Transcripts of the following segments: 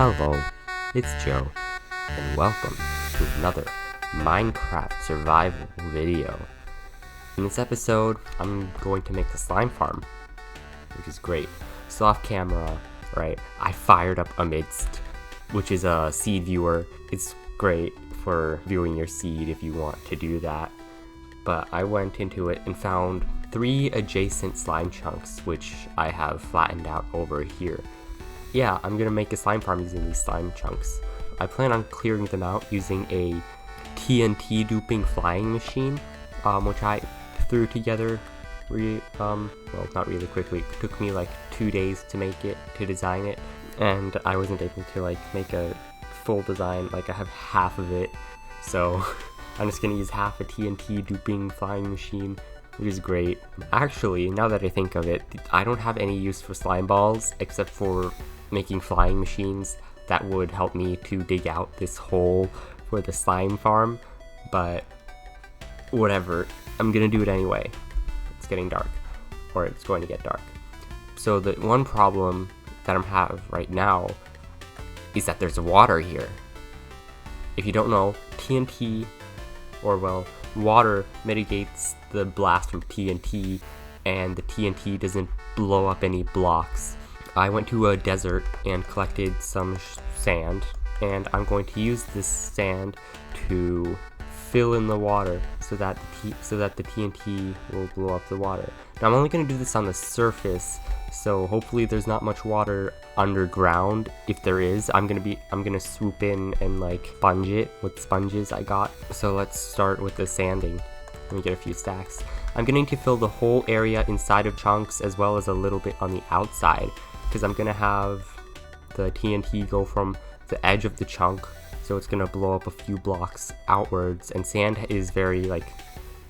Hello, it's Joe, and welcome to another Minecraft survival video. In this episode, I'm going to make the slime farm, which is great. So off camera, right, I fired up Amidst, which is a seed viewer. It's great for viewing your seed if you want to do that. But I went into it and found 3 adjacent slime chunks, which I have flattened out over here. Yeah, I'm gonna make a slime farm using these slime chunks. I plan on clearing them out using a TNT duping flying machine, which I threw together well, not really quickly. It took me like 2 days to design it, and I wasn't able to make a full design. I have half of it, so I'm just gonna use half a TNT duping flying machine, which is great. Actually, now that I think of it, I don't have any use for slime balls except for making flying machines that would help me to dig out this hole for the slime farm, but whatever, I'm gonna do it anyway. It's getting dark, or it's going to get dark. So the one problem that I have right now is that there's water here. If you don't know, TNT, water mitigates the blast from TNT, and the TNT doesn't blow up any blocks. I went to a desert and collected some sand, and I'm going to use this sand to fill in the water so that the TNT will blow up the water. Now I'm only going to do this on the surface, so hopefully there's not much water underground. If there is, I'm gonna swoop in and sponge it with sponges I got. So let's start with the sanding. Let me get a few stacks. I'm going to fill the whole area inside of chunks as well as a little bit on the outside, because I'm gonna have the TNT go from the edge of the chunk, so it's gonna blow up a few blocks outwards, and sand is very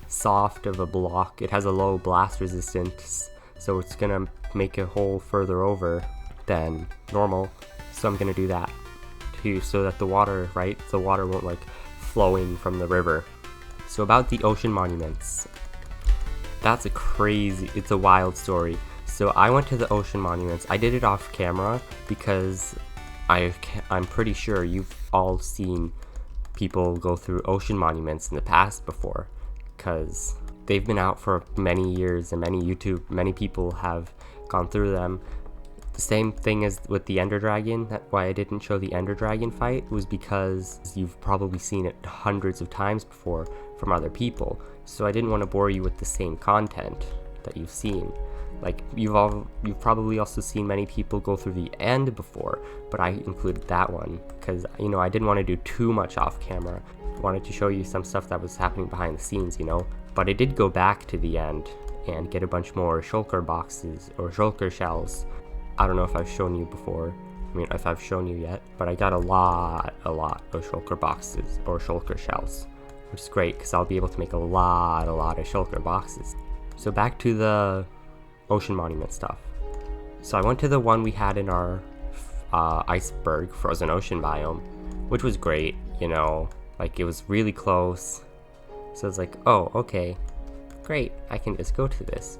soft of a block. It has a low blast resistance, so it's gonna make a hole further over than normal. So I'm gonna do that too, so that the water won't flow in from the river. So about the ocean monuments, it's a wild story. So I went to the ocean monuments. I did it off camera because I'm pretty sure you've all seen people go through ocean monuments in the past before, because they've been out for many years and many people have gone through them. The same thing as with the Ender Dragon. That's why I didn't show the Ender Dragon fight, was because you've probably seen it hundreds of times before from other people. So I didn't want to bore you with the same content that you've seen. You've probably also seen many people go through the end before, but I included that one because I didn't want to do too much off camera. I wanted to show you some stuff that was happening behind the scenes, But I did go back to the end and get a bunch more shulker boxes or shulker shells. I don't know if I've shown you before. If I've shown you yet, but I got a lot of shulker boxes or shulker shells, which is great because I'll be able to make a lot of shulker boxes. So back to the ocean monument stuff. So I went to the one we had in our iceberg frozen ocean biome, which was great. It was really close. So it's oh, okay, great, I can just go to this.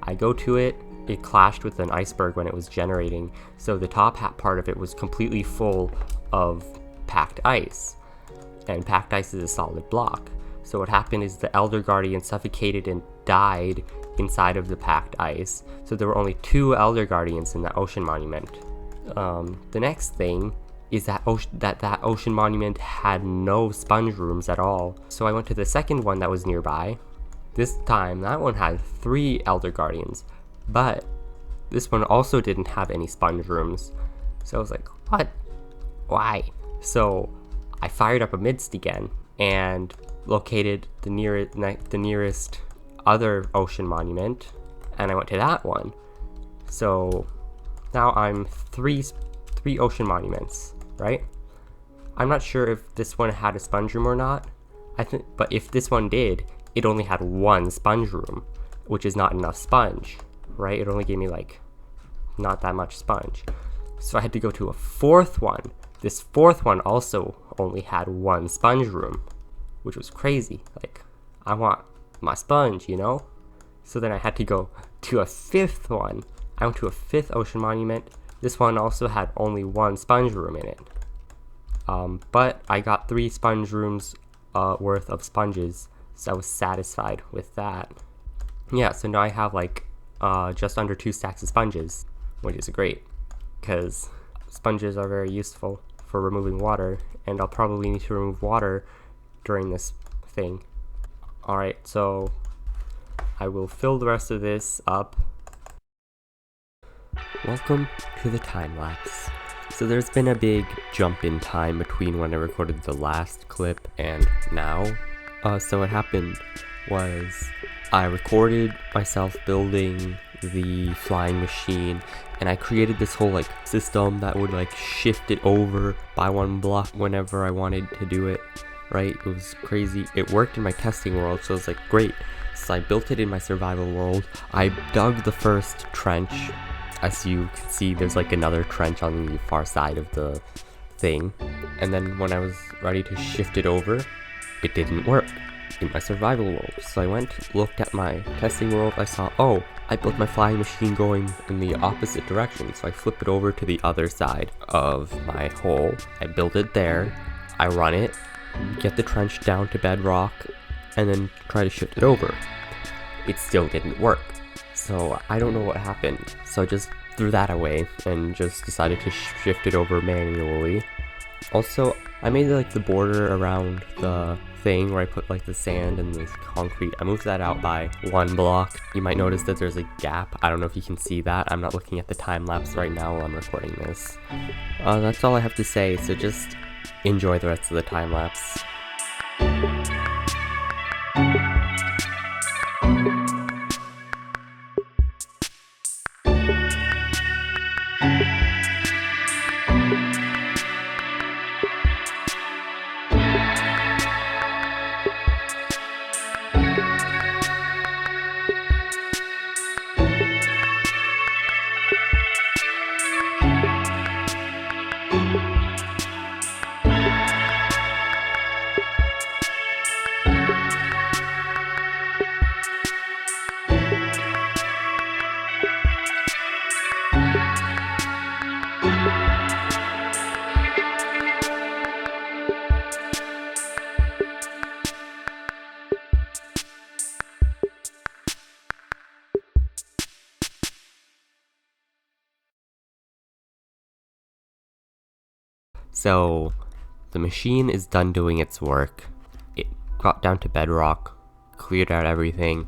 I go to it. It clashed with an iceberg when it was generating, so the top part of it was completely full of packed ice, and packed ice is a solid block. So what happened is the Elder Guardian suffocated and died inside of the packed ice, so there were only 2 Elder Guardians in the ocean monument. The next thing is that that ocean monument had no sponge rooms at all. So I went to the second one that was nearby. This time that one had 3 Elder Guardians, but this one also didn't have any sponge rooms. So I was like, what? Why? So I fired up Amidst again and located the nearest other ocean monument, and I went to that one. So now I'm three ocean monuments, right? I'm not sure if this one had a sponge room or not. But if this one did, it only had 1 sponge room, which is not enough sponge, right? It only gave me not that much sponge. So I had to go to a 4th one. This 4th one also only had 1 sponge room, which was crazy. I want my sponge, So then I had to go to a 5th one. I went to a 5th ocean monument, This one also had only one sponge room in it. But I got 3 sponge rooms worth of sponges, so I was satisfied with that. Yeah, so now I have like just under 2 stacks of sponges, which is great, because sponges are very useful for removing water, and I'll probably need to remove water during this thing. Alright, so I will fill the rest of this up. Welcome to the time lapse. So there's been a big jump in time between when I recorded the last clip and now. So what happened was I recorded myself building the flying machine, and I created this whole like system that would like shift it over by 1 block whenever I wanted to do it, right? It was crazy. It worked in my testing world, so I was like, great. So I built it in my survival world. I dug the first trench. As you can see, there's like another trench on the far side of the thing. And then when I was ready to shift it over, it didn't work in my survival world. So I went, looked at my testing world, I saw, oh, I built my flying machine going in the opposite direction. So I flip it over to the other side of my hole. I build it there, I run it, get the trench down to bedrock, and then try to shift it over. It still didn't work. So I don't know what happened. So I just threw that away and just decided to shift it over manually. Also, I made like the border around the thing where I put like the sand and the concrete. I moved that out by 1 block. You might notice that there's a gap. I don't know if you can see that. I'm not looking at the time lapse right now while I'm recording this. That's all I have to say, so just enjoy the rest of the time lapse. So the machine is done doing its work. It got down to bedrock, cleared out everything.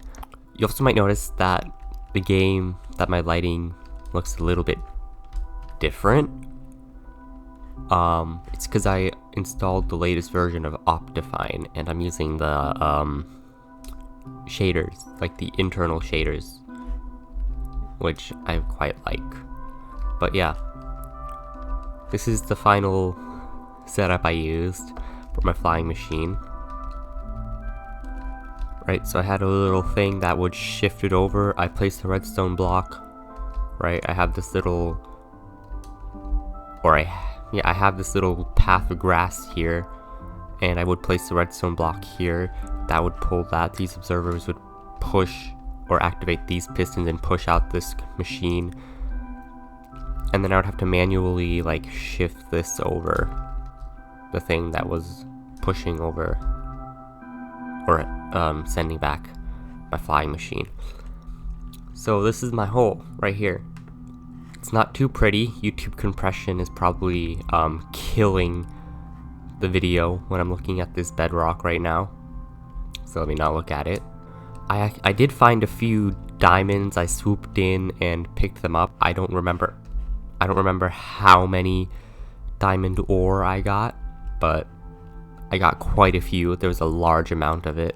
You also might notice that that my lighting looks a little bit different. It's because I installed the latest version of Optifine, and I'm using the shaders, like the internal shaders, which I quite like. But yeah, this is the final setup I used for my flying machine. Right, so I had a little thing that would shift it over. I placed a redstone block. Right, I have this little, I have this little path of grass here, and I would place the redstone block here. That would pull that. These observers would push or activate these pistons and push out this machine. And then I would have to manually like shift this over, the thing that was pushing over or sending back my flying machine. So this is my hole right here. It's not too pretty. YouTube compression is probably killing the video when I'm looking at this bedrock right now. So let me not look at it. I did find a few diamonds. I swooped in and picked them up. I don't remember how many diamond ore I got, but I got quite a few. There was a large amount of it.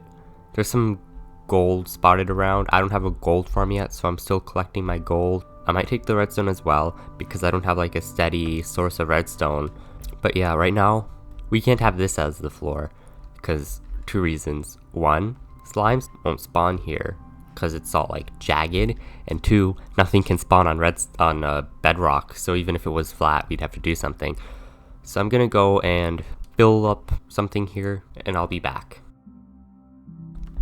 There's some gold spotted around. I don't have a gold farm yet, so I'm still collecting my gold. I might take the redstone as well, because I don't have like a steady source of redstone. But yeah, right now, we can't have this as the floor, because 2 reasons. 1, slimes won't spawn here, because it's all like jagged, and 2, nothing can spawn on bedrock, so even if it was flat, we'd have to do something. So I'm gonna go and fill up something here, and I'll be back.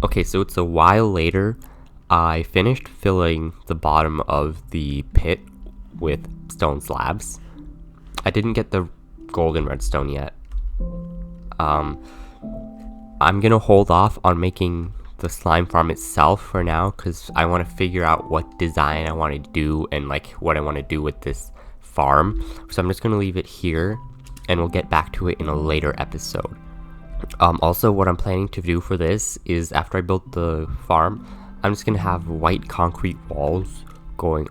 Okay, so it's a while later. I finished filling the bottom of the pit with stone slabs. I didn't get the golden redstone yet. I'm gonna hold off on making the slime farm itself for now, because I want to figure out what design I want to do and like what I want to do with this farm. So I'm just gonna leave it here, and we'll get back to it in a later episode. Also, what I'm planning to do for this is, after I build the farm, I'm just gonna have white concrete walls going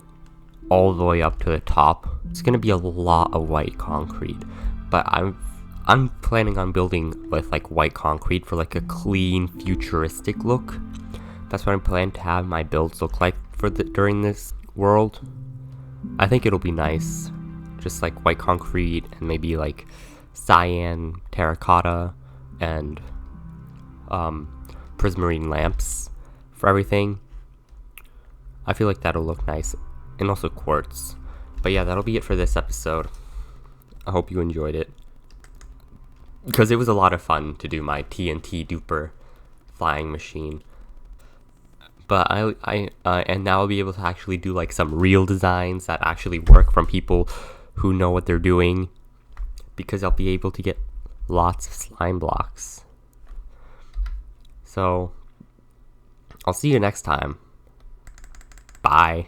all the way up to the top. It's gonna be a lot of white concrete, but I'm planning on building with like white concrete for like a clean, futuristic look. That's what I'm planning to have my builds look like for during this world. I think it'll be nice, just like white concrete and maybe like cyan, terracotta, and prismarine lamps for everything. I feel like that'll look nice, and also quartz. But yeah, that'll be it for this episode. I hope you enjoyed it, because it was a lot of fun to do my TNT duper flying machine. But and now I'll be able to actually do like some real designs that actually work from people who know what they're doing, because I'll be able to get lots of slime blocks. So I'll see you next time. Bye.